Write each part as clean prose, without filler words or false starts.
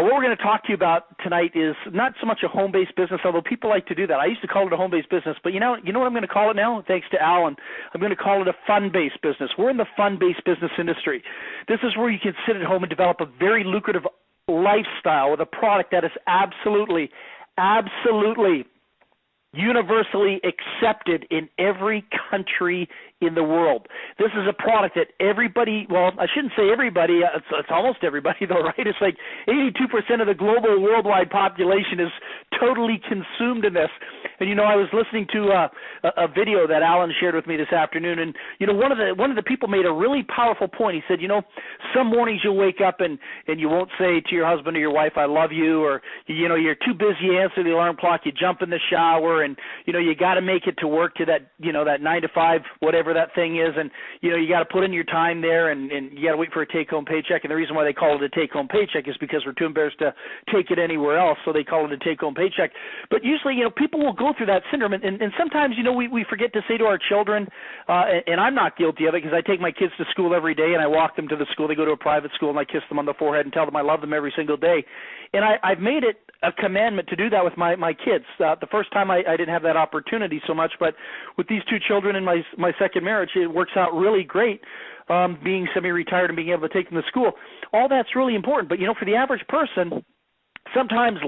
What we're going to talk to you about tonight is not so much a home-based business, although people like to do that. I used to call it a home-based business, but you know what I'm going to call it now? Thanks to Alan, I'm going to call it a fun-based business. We're in the fun-based business industry. This is where you can sit at home and develop a very lucrative lifestyle with a product that is absolutely universally accepted in every country in the world. This is a product that everybody, well, I shouldn't say everybody, it's almost everybody though, right? It's like 82% of the global worldwide population is totally consumed in this. And you know, I was listening to a video that Alan shared with me this afternoon, and you know, one of the people made a really powerful point. He said, you know, some mornings you'll wake up and you won't say to your husband or your wife, I love you, or you know, you're too busy to answer the alarm clock, you jump in the shower, and you know, you got to make it to work to that, you know, that 9 to 5, whatever that thing is, and you know, you got to put in your time there, and you got to wait for a take-home paycheck. And the reason why they call it a take-home paycheck is because we're too embarrassed to take it anywhere else, so they call it a take-home paycheck. But usually, you know, people will go through that syndrome, and sometimes, you know, we forget to say to our children, and I'm not guilty of it because I take my kids to school every day, and I walk them to the school. They go to a private school, and I kiss them on the forehead and tell them I love them every single day. And I've made it a commandment to do that with my kids. The first time I didn't have that opportunity so much, but with these two children in my second marriage, it works out really great, being semi-retired and being able to take them to school. All that's really important. But, you know, for the average person, sometimes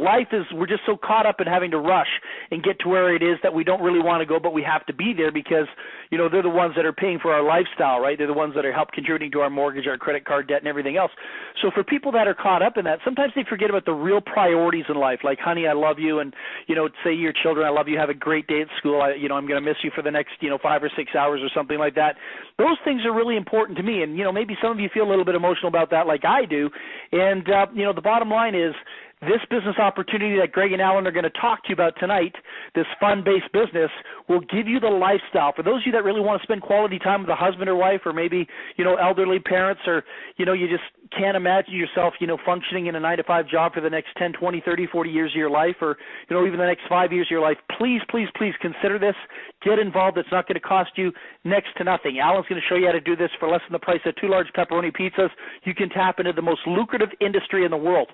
we're just so caught up in having to rush and get to where it is that we don't really want to go, but we have to be there because, you know, they're the ones that are paying for our lifestyle, right? They're the ones that are contributing to our mortgage, our credit card debt, and everything else. So for people that are caught up in that, sometimes they forget about the real priorities in life, like, honey, I love you, and, you know, say to your children, I love you, have a great day at school, I'm going to miss you for the next, 5 or 6 hours or something like that. Those things are really important to me, and, you know, maybe some of you feel a little bit emotional about that like I do, and, the bottom line is, this business opportunity that Greg and Alan are going to talk to you about tonight, this fun-based business, will give you the lifestyle. For those of you that really want to spend quality time with a husband or wife, or maybe, elderly parents, or, you just can't imagine yourself, functioning in a 9-to-5 job for the next 10, 20, 30, 40 years of your life, or, even the next 5 years of your life, please, please, please consider this. Get involved. It's not going to cost you next to nothing. Alan's going to show you how to do this for less than the price of 2 large pepperoni pizzas. You can tap into the most lucrative industry in the world.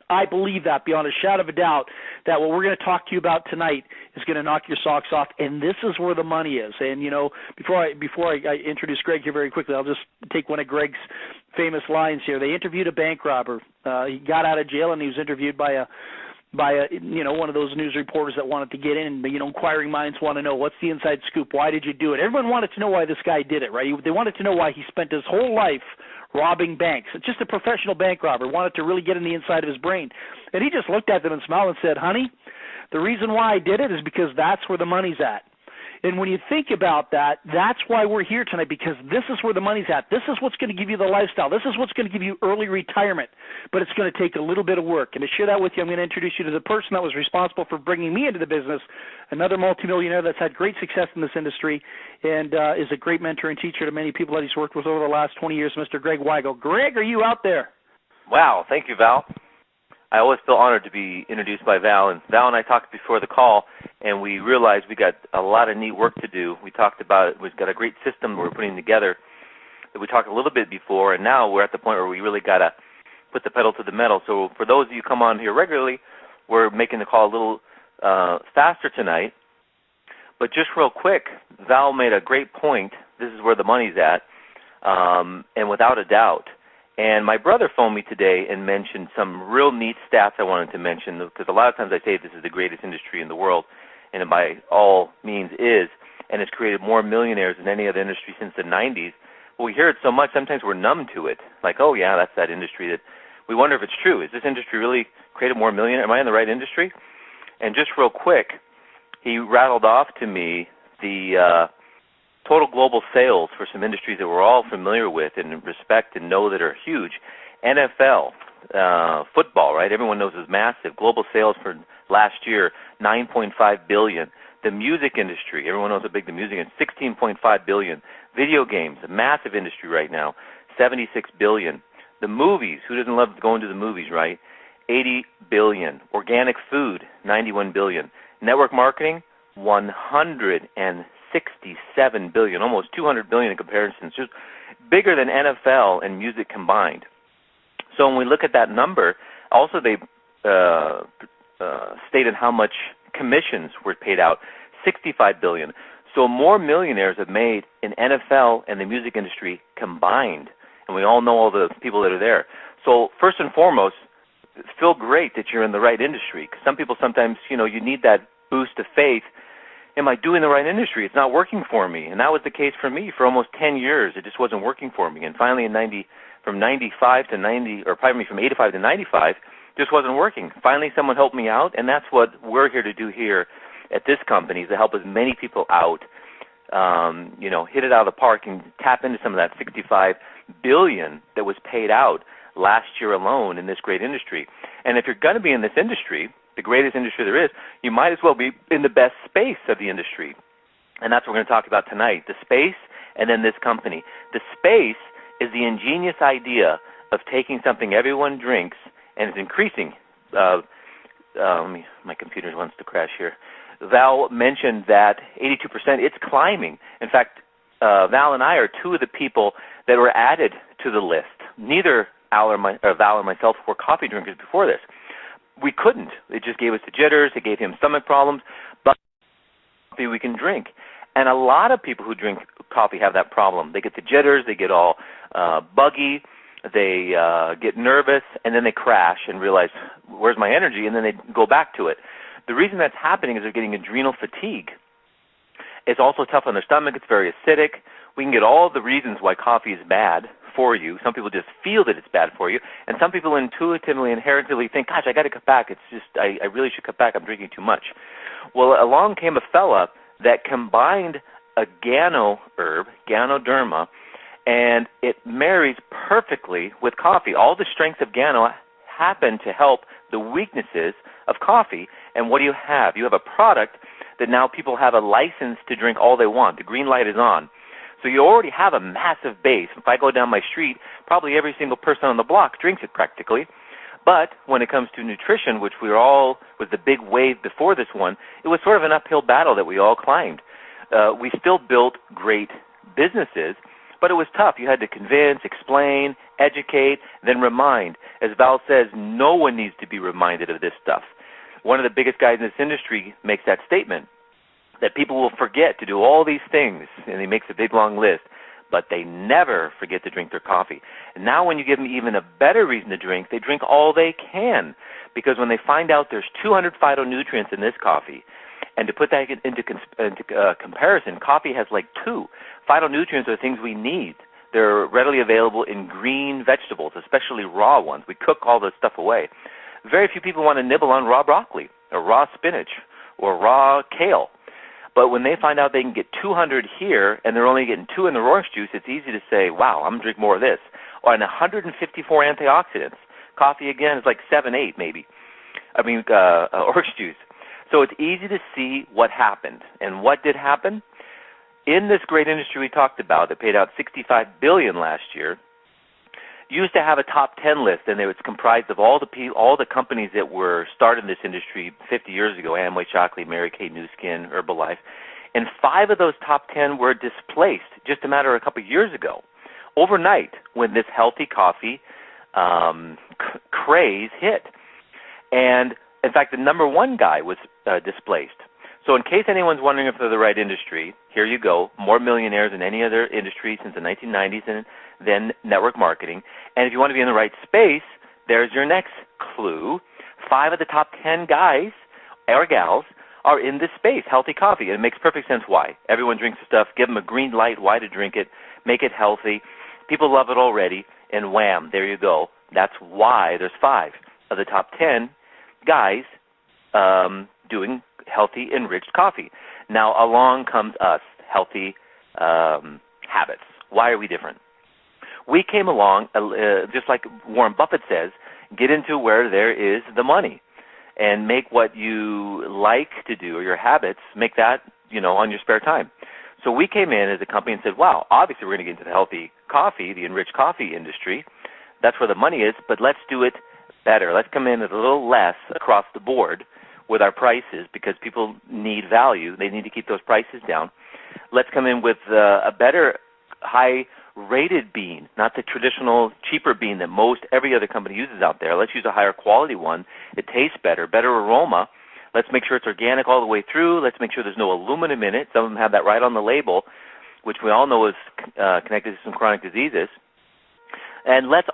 I believe that beyond a shadow of a doubt, that what we're going to talk to you about tonight is going to knock your socks off, and this is where the money is. And, before I introduce Greg here very quickly, I'll just take one of Greg's famous lines here. They interviewed a bank robber. He got out of jail, and he was interviewed by a one of those news reporters that wanted to get in. Inquiring minds want to know, what's the inside scoop? Why did you do it? Everyone wanted to know why this guy did it, right? They wanted to know why he spent his whole life robbing banks. Just a professional bank robber, wanted to really get in the inside of his brain. And he just looked at them and smiled and said, honey, the reason why I did it is because that's where the money's at. And when you think about that, that's why we're here tonight, because this is where the money's at. This is what's going to give you the lifestyle. This is what's going to give you early retirement, but it's going to take a little bit of work. And to share that with you, I'm going to introduce you to the person that was responsible for bringing me into the business, another multimillionaire that's had great success in this industry and is a great mentor and teacher to many people that he's worked with over the last 20 years, Mr. Greg Weigel. Greg, are you out there? Wow, thank you, Val. I always feel honored to be introduced by Val. And Val and I talked before the call, and we realized we got a lot of neat work to do. We talked about it. We've got a great system we're putting together that we talked a little bit before, and now we're at the point where we really got to put the pedal to the metal. So for those of you who come on here regularly, we're making the call a little faster tonight. But just real quick, Val made a great point. This is where the money's at, and without a doubt. And my brother phoned me today and mentioned some real neat stats I wanted to mention, because a lot of times I say this is the greatest industry in the world, and it by all means is, and it's created more millionaires than any other industry since the 90s. But we hear it so much, sometimes we're numb to it. Like, oh, yeah, that's that industry. That we wonder if it's true. Is this industry really created more millionaires? Am I in the right industry? And just real quick, he rattled off to me the total global sales for some industries that we're all familiar with and respect and know that are huge. NFL, football, right? Everyone knows is massive. Global sales for last year, $9.5 billion. The music industry, everyone knows how big the music is, $16.5 billion. Video games, a massive industry right now, $76 billion. The movies, who doesn't love going to the movies, right? $80 billion. Organic food, $91 billion. Network marketing, $167 billion, almost $200 billion in comparison. It's just bigger than NFL and music combined. So when we look at that number, Also, they stated how much commissions were paid out, $65 billion. So more millionaires have made in NFL and the music industry combined, and we all know all the people that are there. So first and foremost, feel great that you're in the right industry. Because some people sometimes, you need that boost of faith. Am I doing the right industry? It's not working for me. And that was the case for me for almost 10 years. It just wasn't working for me. And finally from 85 to 95, just wasn't working. Finally, someone helped me out, and that's what we're here to do here at this company, is to help as many people out, hit it out of the park and tap into some of that $65 billion that was paid out last year alone in this great industry. And if you're going to be in this industry, the greatest industry there is, you might as well be in the best space of the industry. And that's what we're going to talk about tonight, the space and then this company. The space is the ingenious idea of taking something everyone drinks and it's increasing. My computer wants to crash here. Val mentioned that 82%, it's climbing. In fact, Val and I are two of the people that were added to the list. Neither Val or myself were coffee drinkers before this. We couldn't. It just gave us the jitters. It gave him stomach problems. But coffee we can drink. And a lot of people who drink coffee have that problem. They get the jitters. They get all buggy. They get nervous, and then they crash and realize, where's my energy? And then they go back to it. The reason that's happening is they're getting adrenal fatigue. It's also tough on their stomach. It's very acidic. We can get all the reasons why coffee is bad for you. Some people just feel that it's bad for you, and some people intuitively, inherently think, gosh, I got to cut back. It's just, I really should cut back. I'm drinking too much. Well, along came a fella that combined a Ganoderma, and it marries perfectly with coffee. All the strengths of Gano happen to help the weaknesses of coffee. And what do you have? You have a product that now people have a license to drink all they want. The green light is on. So you already have a massive base. If I go down my street, probably every single person on the block drinks it practically. But when it comes to nutrition, which was the big wave before this one, it was sort of an uphill battle that we all climbed. We still built great businesses, but it was tough. You had to convince, explain, educate, then remind. As Val says, no one needs to be reminded of this stuff. One of the biggest guys in this industry makes that statement, that people will forget to do all these things, and he makes a big long list, but they never forget to drink their coffee. And now when you give them even a better reason to drink, they drink all they can, because when they find out there's 200 phytonutrients in this coffee, and to put that into comparison, coffee has like 2. Phytonutrients are things we need. They're readily available in green vegetables, especially raw ones. We cook all this stuff away. Very few people want to nibble on raw broccoli or raw spinach or raw kale. But when they find out they can get 200 here and they're only getting 2 in the orange juice, it's easy to say, wow, I'm going to drink more of this. Or 154 antioxidants. Coffee, again, is like 7, 8 maybe. Orange juice. So it's easy to see what happened. And what did happen? In this great industry we talked about that paid out $65 billion last year, used to have a top 10 list, and it was comprised of all the companies that were started in this industry 50 years ago: Amway, Shockley, Mary Kay, Nu Skin, Herbalife. And 5 of those top 10 were displaced just a matter of a couple of years ago, overnight, when this healthy coffee craze hit. And in fact, the number 1 guy was displaced. So in case anyone's wondering if they're the right industry, here you go. More millionaires than any other industry since the 1990s, and then network marketing. And if you want to be in the right space, there's your next clue. 5 of the top 10 guys or gals are in this space, healthy coffee. And it makes perfect sense why. Everyone drinks the stuff. Give them a green light why to drink it. Make it healthy. People love it already. And wham, there you go. That's why there's 5 of the top 10 guys doing healthy, enriched coffee. Now, along comes us, healthy habits. Why are we different? We came along, just like Warren Buffett says, get into where there is the money and make what you like to do, or your habits, make that, on your spare time. So we came in as a company and said, wow, obviously we're going to get into the healthy coffee, the enriched coffee industry. That's where the money is, but let's do it better. Let's come in at a little less across the board with our prices, because people need value. They need to keep those prices down. Let's come in with a better high rated bean, not the traditional cheaper bean that every other company uses out there. Let's use a higher quality one. It tastes better aroma. Let's make sure it's organic all the way through. Let's make sure there's no aluminum in it. Some of them have that right on the label, which we all know is connected to some chronic diseases. And let's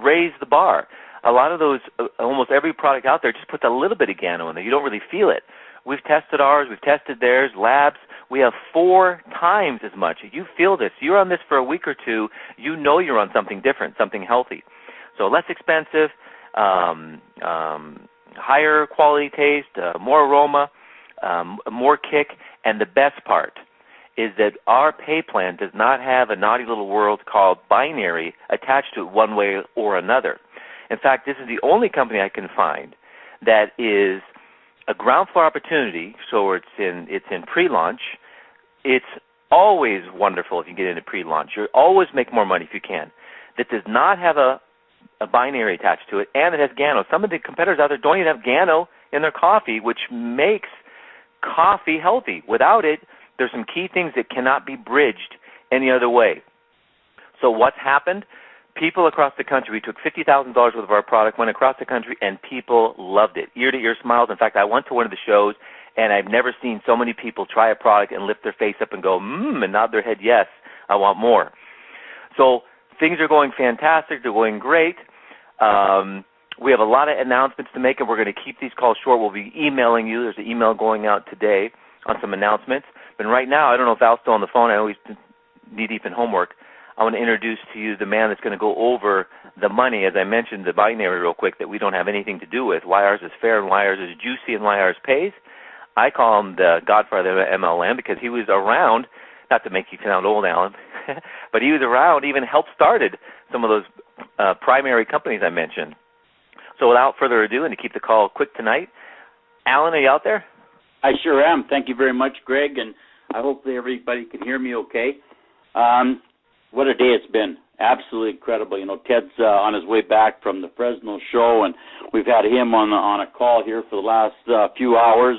raise the bar. A lot of those, almost every product out there just puts a little bit of Gano in there. You don't really feel it. We've tested ours. We've tested theirs. Labs, we have 4 times as much. You feel this. You're on this for a week or two. You know you're on something different, something healthy. So less expensive, higher quality taste, more aroma, more kick, and the best part is that our pay plan does not have a naughty little word called binary attached to it one way or another. In fact, this is the only company I can find that is a ground floor opportunity, so it's in pre-launch. It's always wonderful if you get into pre-launch. You always make more money if you can. That does not have a binary attached to it, and it has Gano. Some of the competitors out there don't even have Gano in their coffee, which makes coffee healthy. Without it, there's some key things that cannot be bridged any other way. So what's happened? People across the country, we took $50,000 worth of our product, went across the country, and people loved it. Ear-to-ear smiles. In fact, I went to one of the shows, and I've never seen so many people try a product and lift their face up and go, and nod their head, yes, I want more. So things are going fantastic. They're going great. We have a lot of announcements to make, and we're going to keep these calls short. We'll be emailing you. There's an email going out today on some announcements. But right now, I don't know if Val's still on the phone. I always knee-deep in homework. I want to introduce to you the man that's going to go over the money, as I mentioned, the binary real quick, that we don't have anything to do with, why ours is fair and why ours is juicy and why ours pays. I call him the godfather of MLM because he was around, not to make you sound old, Alan, but he was around, even helped started some of those primary companies I mentioned. So without further ado, and to keep the call quick tonight, Alan, are you out there? I sure am. Thank you very much, Greg, and I hope everybody can hear me okay. What a day it's been. Absolutely incredible. You know, Ted's on his way back from the Fresno show, and we've had him on a call here for the last few hours.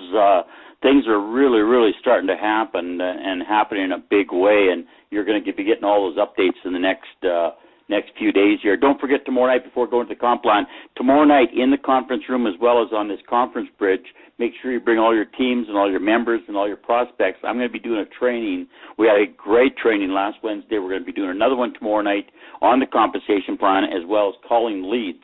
Things are really, really starting to happen and happening in a big way, and you're going to be getting all those updates in the next few days here. Don't forget tomorrow night before going to Complan. Tomorrow night in the conference room as well as on this conference bridge, make sure you bring all your teams and all your members and all your prospects. I'm going to be doing a training. We had a great training last Wednesday. We're going to be doing another one tomorrow night on the compensation plan as well as calling leads.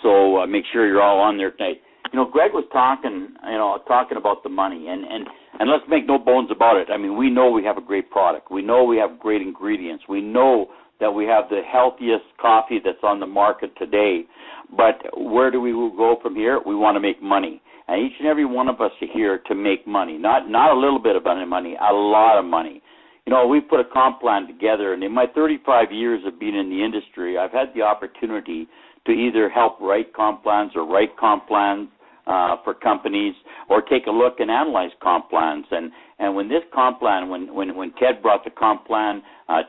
So make sure you're all on there tonight. You know, Greg was talking about the money, and let's make no bones about it. I mean, we know we have a great product. We know we have great ingredients. We know that we have the healthiest coffee that's on the market today. But where do we go from here? We want to make money. And each and every one of us are here to make money, not a little bit of money, a lot of money. You know, we put a comp plan together, and in my 35 years of being in the industry, I've had the opportunity to either help write comp plans or write comp plans for companies, or take a look and analyze comp plans. And when this comp plan, when Ted brought the comp plan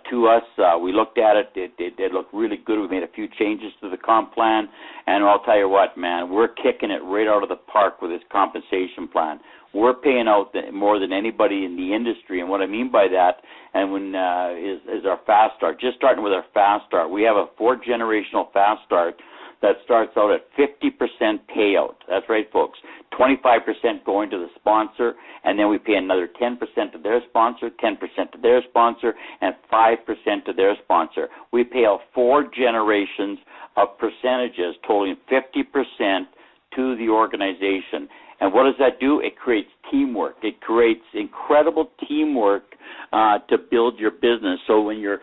to us, we looked at it. It looked really good. We made a few changes to the comp plan, and I'll tell you what, man, we're kicking it right out of the park with this compensation plan. We're paying out more than anybody in the industry, and what I mean by that, and is our Fast Start. Just starting with our Fast Start, we have a 4-generational Fast Start that starts out at 50% payout. That's right, folks. 25% going to the sponsor, and then we pay another 10% to their sponsor, 10% to their sponsor, and 5% to their sponsor. We pay out 4 generations of percentages totaling 50% to the organization. And what does that do? It creates teamwork. It creates incredible teamwork to build your business. So when your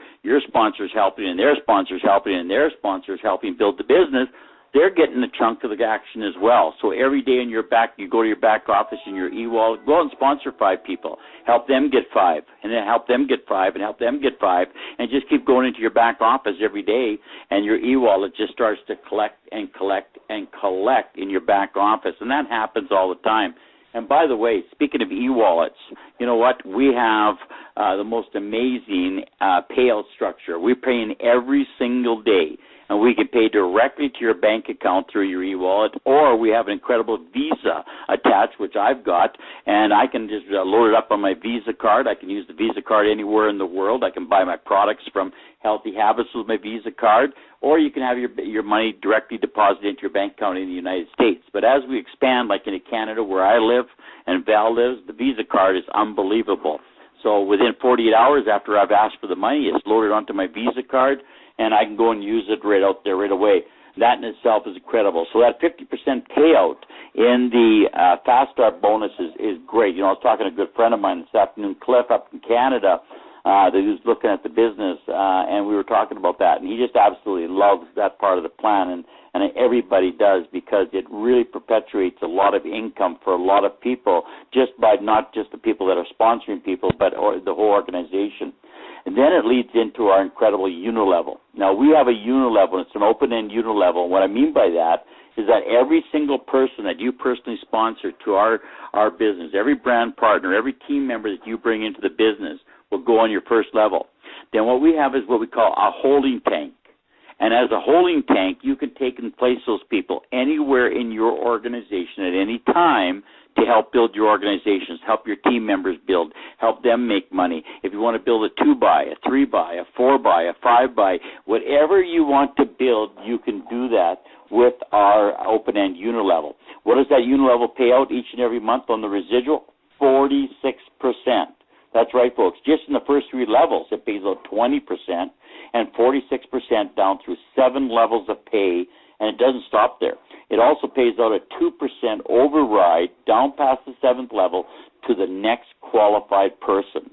sponsor's helping and their sponsor's helping and their sponsor's helping build the business, they're getting a chunk of the action as well. So every day in your back, you go to your back office in your e-wallet, go out and sponsor 5 people. Help them get 5, and then help them get 5, and help them get 5, and just keep going into your back office every day, and your e-wallet just starts to collect and collect and collect in your back office, and that happens all the time. And by the way, speaking of e-wallets, you know what? We have the most amazing payout structure. We're paying every single day. and we can pay directly to your bank account through your e-wallet, or we have an incredible Visa attached, which I've got, and I can just load it up on my Visa card. I can use the Visa card anywhere in the world. I can buy my products from Healthy Habits with my Visa card, or you can have your money directly deposited into your bank account in the United States. But as we expand, like into Canada where I live and Val lives, the Visa card is unbelievable. So within 48 hours after I've asked for the money, it's loaded onto my Visa card, and I can go and use it right out there right away. That in itself is incredible. So that 50% payout in the Fast Start bonus is great. You know, I was talking to a good friend of mine this afternoon, Cliff, up in Canada, that was looking at the business, and we were talking about that. And he just absolutely loves that part of the plan, and everybody does, because it really perpetuates a lot of income for a lot of people, just by not just the people that are sponsoring people, but the whole organization. And then it leads into our incredible unilevel. Now, we have a unilevel. It's an open-end unilevel. What I mean by that is that every single person that you personally sponsor to our business, every brand partner, every team member that you bring into the business will go on your first level. Then what we have is what we call a holding tank. And as a holding tank, you can take and place those people anywhere in your organization at any time to help build your organizations, help your team members build, help them make money. If you want to build a 2-buy, a 3-buy, a 4-buy, a 5-buy, whatever you want to build, you can do that with our open-end unilevel. What does that unilevel pay out each and every month on the residual? 46%. That's right, folks. Just in the first 3 levels, it pays out 20% and 46% down through 7 levels of pay, and it doesn't stop there. It also pays out a 2% override down past the 7th level to the next qualified person.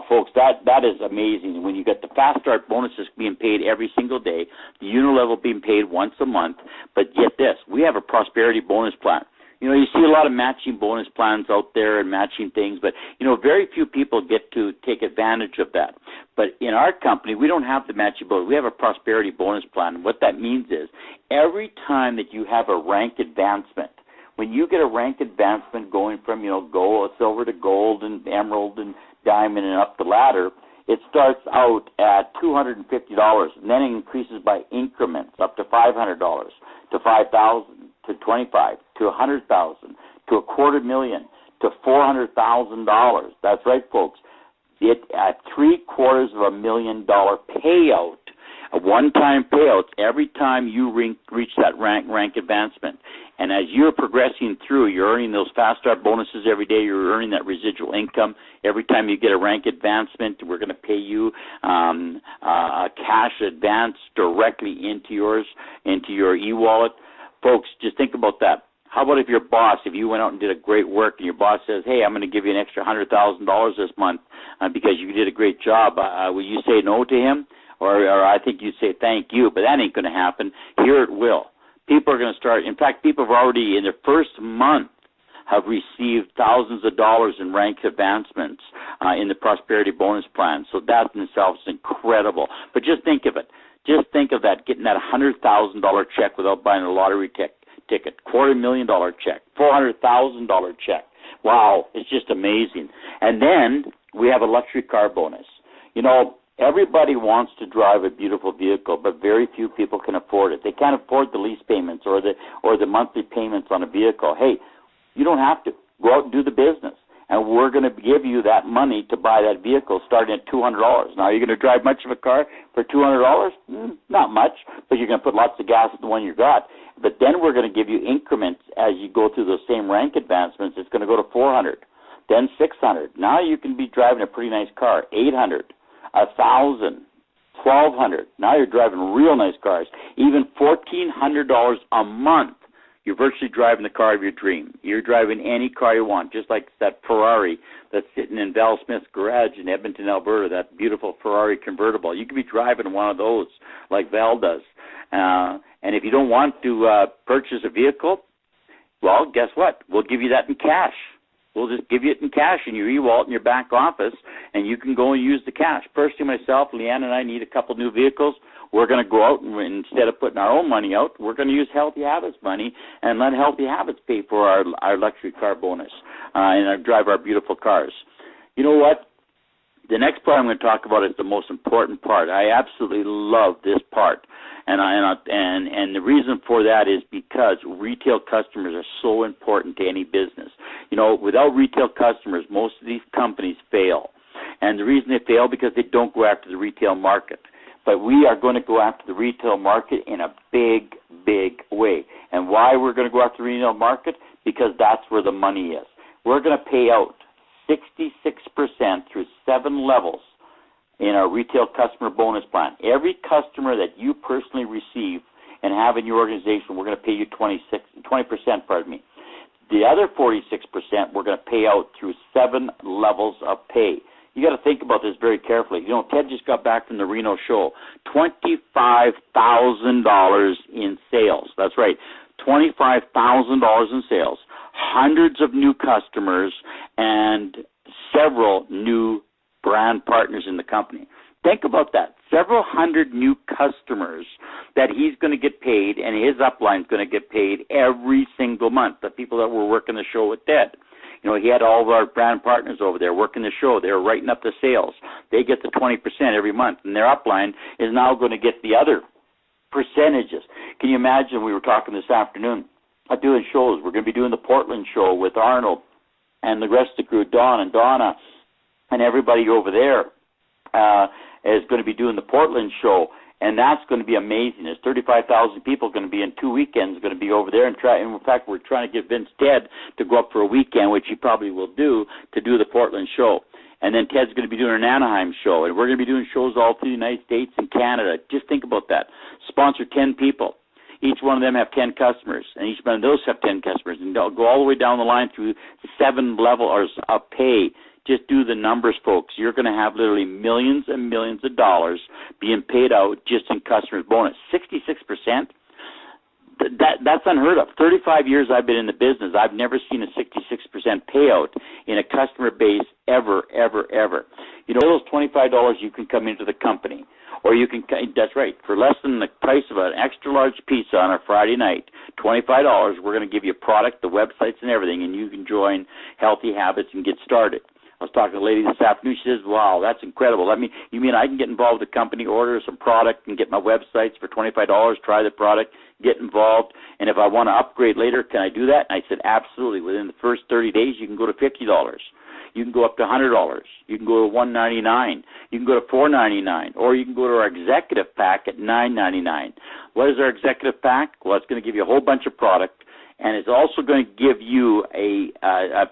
Folks, that is amazing. When you get the Fast Start bonuses being paid every single day, the unilevel being paid once a month, but get this, we have a prosperity bonus plan. You know, you see a lot of matching bonus plans out there and matching things, but, you know, very few people get to take advantage of that. But in our company, we don't have the matching bonus. We have a prosperity bonus plan. What that means is every time that you have a rank advancement, when you get a rank advancement going from, you know, gold, silver to gold and emerald and diamond and up the ladder, it starts out at $250, and then it increases by increments up to $500, to $5,000, to $25,000, to $100,000, to $250,000, to $400,000. That's right, folks. It at $750,000 payout, a one-time payout every time you reach that rank advancement. And as you're progressing through, you're earning those Fast Start bonuses every day. You're earning that residual income. Every time you get a rank advancement, we're going to pay you a cash advance directly into your e-wallet. Folks, just think about that. How about if your boss, if you went out and did a great work and your boss says, hey, I'm going to give you an extra $100,000 this month because you did a great job, will you say no to him? Or I think you'd say thank you, but that ain't going to happen. Here it will. People are going to start. In fact, people have already, in their first month, have received thousands of dollars in rank advancements in the Prosperity Bonus Plan. So that in itself is incredible. But just think of it. Just think of that, getting that $100,000 check without buying a lottery ticket, $250,000 check, $400,000 check. Wow, it's just amazing. And then we have a luxury car bonus. You know, everybody wants to drive a beautiful vehicle, but very few people can afford it. They can't afford the lease payments or the monthly payments on a vehicle. Hey, you don't have to. Go out and do the business, and we're going to give you that money to buy that vehicle starting at $200. Now, are you going to drive much of a car for $200? Not much, but you're going to put lots of gas in the one you got. But then we're going to give you increments as you go through those same rank advancements. It's going to go to $400, then $600. Now you can be driving a pretty nice car, $800, $1,000, $1,200. Now you're driving real nice cars, even $1,400 a month. You're virtually driving the car of your dream. You're driving any car you want, just like that Ferrari that's sitting in Val Smith's garage in Edmonton, Alberta, that beautiful Ferrari convertible. You could be driving one of those like Val does. And if you don't want to purchase a vehicle, well, guess what? We'll give you that in cash. We'll just give you it in cash in your e-wallet in your back office, and you can go and use the cash. Personally, myself, Leanne, and I need a couple new vehicles. We're going to go out, and instead of putting our own money out, we're going to use Healthy Habits money and let Healthy Habits pay for our luxury car bonus and drive our beautiful cars. You know what? The next part I'm going to talk about is the most important part. I absolutely love this part, and the reason for that is because retail customers are so important to any business. You know, without retail customers, most of these companies fail, and the reason they fail because they don't go after the retail market. But we are going to go after the retail market in a big, big way. And why we're going to go after the retail market? Because that's where the money is. We're going to pay out 66% through 7 levels in our retail customer bonus plan. Every customer that you personally receive and have in your organization, we're going to pay you 20%. The other 46% we're going to pay out through 7 levels of pay. You got to think about this very carefully. You know, Ted just got back from the Reno show. $25,000 in sales. That's right, $25,000 in sales. Hundreds of new customers and several new brand partners in the company. Think about that. Several hundred new customers that he's going to get paid, and his upline is going to get paid every single month, the people that were working the show with Ted. You know, he had all of our brand partners over there working the show. They were writing up the sales. They get the 20% every month, and their upline is now going to get the other percentages. Can you imagine? We were talking this afternoon about doing shows. We're going to be doing the Portland show with Arnold and the rest of the crew, Don and Donna, and everybody over there is going to be doing the Portland show. And that's going to be amazing. There's 35,000 people going to be in 2 weekends going to be over there. And in fact, we're trying to get Vince Ted to go up for a weekend, which he probably will do, to do the Portland show. And then Ted's going to be doing an Anaheim show. And we're going to be doing shows all through the United States and Canada. Just think about that. Sponsor 10 people. Each one of them have 10 customers. And each one of those have 10 customers. And they'll go all the way down the line through 7 levels of pay. Just do the numbers, folks. You're going to have literally millions and millions of dollars being paid out just in customers' bonus. 66%? That's unheard of. 35 years I've been in the business. I've never seen a 66% payout in a customer base ever, ever, ever. You know, those $25 you can come into the company. Or you can, that's right, for less than the price of an extra large pizza on a Friday night, $25, we're going to give you a product, the websites and everything, and you can join Healthy Habits and get started. I was talking to a lady this afternoon. She says, wow, that's incredible. You mean I can get involved with the company, order some product, and get my websites for $25, try the product, get involved, and if I want to upgrade later, can I do that? And I said, absolutely. Within the first 30 days, you can go to $50. You can go up to $100. You can go to $199. You can go to $499, or you can go to our executive pack at $999. What is our executive pack? Well, it's going to give you a whole bunch of product, and it's also going to give you a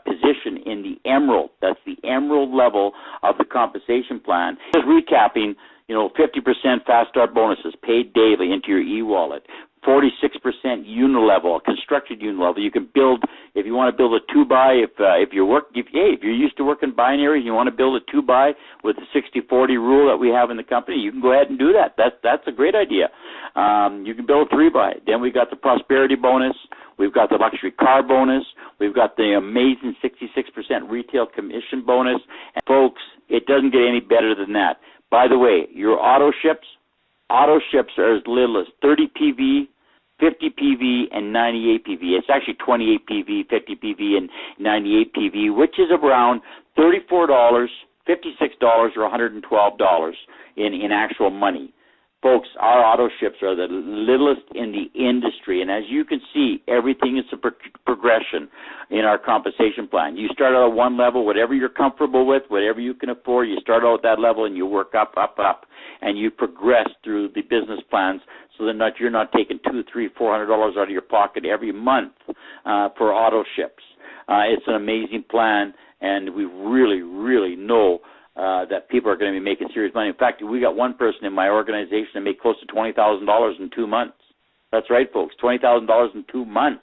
position in the Emerald. That's the Emerald level of the compensation plan. Just recapping, 50% Fast Start bonuses paid daily into your e-wallet. 46% unilevel, constructed unilevel. You can build, if you want to build a 2-by, if you're used to working binaries, you want to build a 2-by with the 60-40 rule that we have in the company, you can go ahead and do that. That's a great idea. You can build a 3-by. Then we got the prosperity bonus. We've got the luxury car bonus. We've got the amazing 66% retail commission bonus. And folks, it doesn't get any better than that. By the way, your auto ships are as little as 30 PV, 50 PV, and 98 PV. It's actually 28 PV, 50 PV, and 98 PV, which is around $34, $56, or $112 in actual money. Folks, our auto ships are the littlest in the industry, and as you can see, everything is a progression in our compensation plan. You start out at one level, whatever you're comfortable with, whatever you can afford, you start out at that level and you work up, and you progress through the business plans so that you're not taking $200, $300, $400 out of your pocket every month for auto ships. It's an amazing plan, and we really, really know that people are going to be making serious money. In fact, we got one person in my organization that made close to $20,000 in 2 months. That's right, folks, $20,000 in 2 months.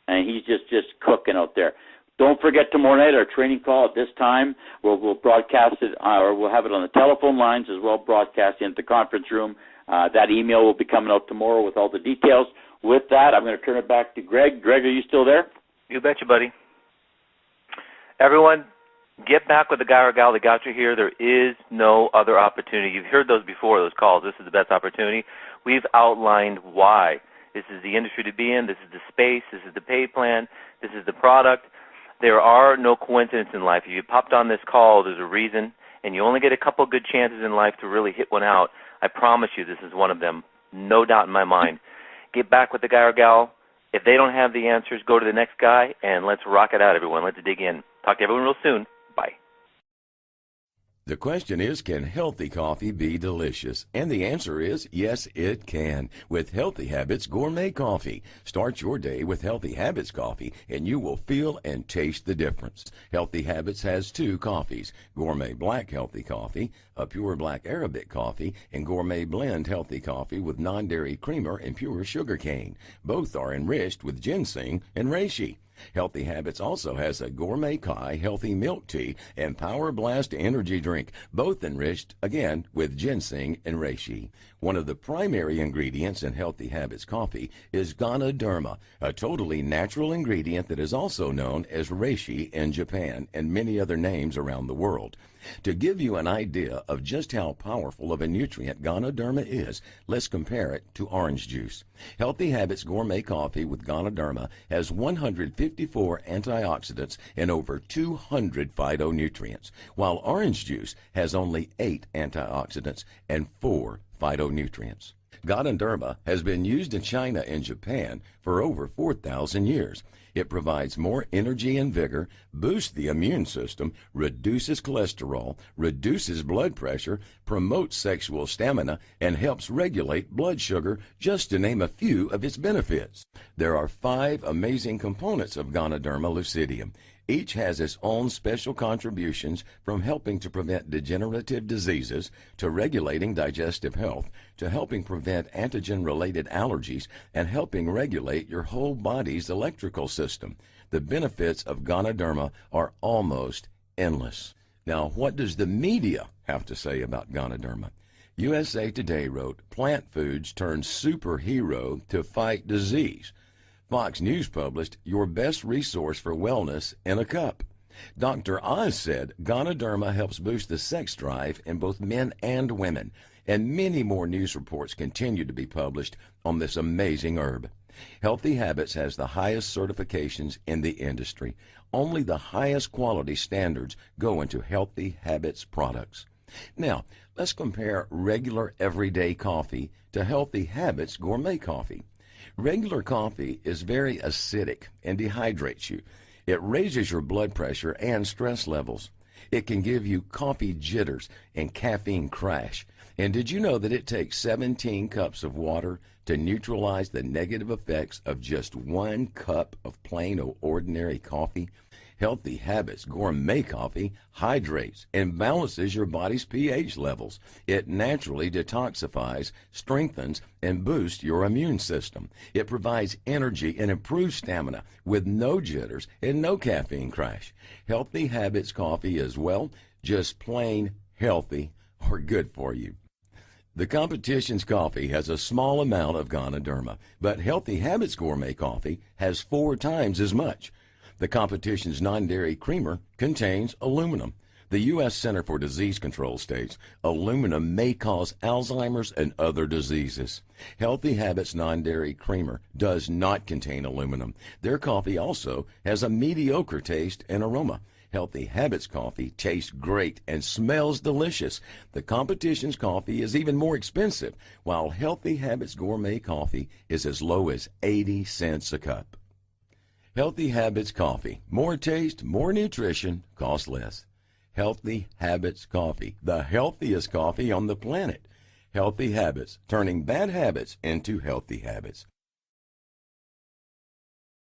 And he's just cooking out there. Don't forget tomorrow night our training call at this time. We'll broadcast it, or we'll have it on the telephone lines as well, broadcast into the conference room. That email will be coming out tomorrow with all the details. With that, I'm going to turn it back to Greg. Greg, are you still there? You betcha, buddy. Everyone, get back with the guy or gal that got you here. There is no other opportunity. You've heard those before, those calls. This is the best opportunity. We've outlined why. This is the industry to be in. This is the space. This is the pay plan. This is the product. There are no coincidences in life. If you popped on this call, there's a reason, and you only get a couple good chances in life to really hit one out, I promise you this is one of them, no doubt in my mind. Get back with the guy or gal. If they don't have the answers, go to the next guy, and let's rock it out, everyone. Let's dig in. Talk to everyone real soon. Bye. The question is, can healthy coffee be delicious? And the answer is, yes, it can. With Healthy Habits Gourmet Coffee. Start your day with Healthy Habits Coffee, and you will feel and taste the difference. Healthy Habits has 2 coffees, Gourmet Black Healthy Coffee, a pure black Arabic coffee, and Gourmet Blend Healthy Coffee with non-dairy creamer and pure sugar cane. Both are enriched with ginseng and reishi. Healthy Habits also has a Gourmet Kai Healthy Milk Tea and Power Blast Energy Drink, both enriched, again, with ginseng and reishi. One of the primary ingredients in Healthy Habits coffee is Ganoderma, a totally natural ingredient that is also known as reishi in Japan and many other names around the world. To give you an idea of just how powerful of a nutrient Ganoderma is, let's compare it to orange juice. Healthy Habits Gourmet Coffee with Ganoderma has 154 antioxidants and over 200 phytonutrients, while orange juice has only 8 antioxidants and 4 phytonutrients. Ganoderma has been used in China and Japan for over 4,000 years. It provides more energy and vigor, boosts the immune system, reduces cholesterol, reduces blood pressure, promotes sexual stamina, and helps regulate blood sugar, just to name a few of its benefits. There are 5 amazing components of Ganoderma lucidium. Each has its own special contributions, from helping to prevent degenerative diseases, to regulating digestive health, to helping prevent antigen-related allergies, and helping regulate your whole body's electrical system. The benefits of Ganoderma are almost endless. Now, what does the media have to say about Ganoderma? USA Today wrote, "Plant foods turn superhero to fight disease." Fox News published, "Your best resource for wellness in a cup." Dr. Oz said, "Ganoderma helps boost the sex drive in both men and women." And many more news reports continue to be published on this amazing herb. Healthy Habits has the highest certifications in the industry. Only the highest quality standards go into Healthy Habits products. Now, let's compare regular everyday coffee to Healthy Habits Gourmet Coffee. Regular coffee is very acidic and dehydrates you. It raises your blood pressure and stress levels. It can give you coffee jitters and caffeine crash. And did you know that it takes 17 cups of water to neutralize the negative effects of just 1 cup of plain or ordinary coffee? Healthy Habits Gourmet Coffee hydrates and balances your body's pH levels. It naturally detoxifies, strengthens, and boosts your immune system. It provides energy and improves stamina with no jitters and no caffeine crash. Healthy Habits Coffee is, well, just plain healthy or good for you. The competition's coffee has a small amount of Ganoderma, but Healthy Habits Gourmet Coffee has 4 times as much. The competition's non-dairy creamer contains aluminum. The U.S. Center for Disease Control states aluminum may cause Alzheimer's and other diseases. Healthy Habits non-dairy creamer does not contain aluminum. Their coffee also has a mediocre taste and aroma. Healthy Habits coffee tastes great and smells delicious. The competition's coffee is even more expensive, while Healthy Habits Gourmet Coffee is as low as 80 cents a cup. Healthy Habits Coffee. More taste, more nutrition, cost less. Healthy Habits Coffee. The healthiest coffee on the planet. Healthy Habits. Turning bad habits into healthy habits.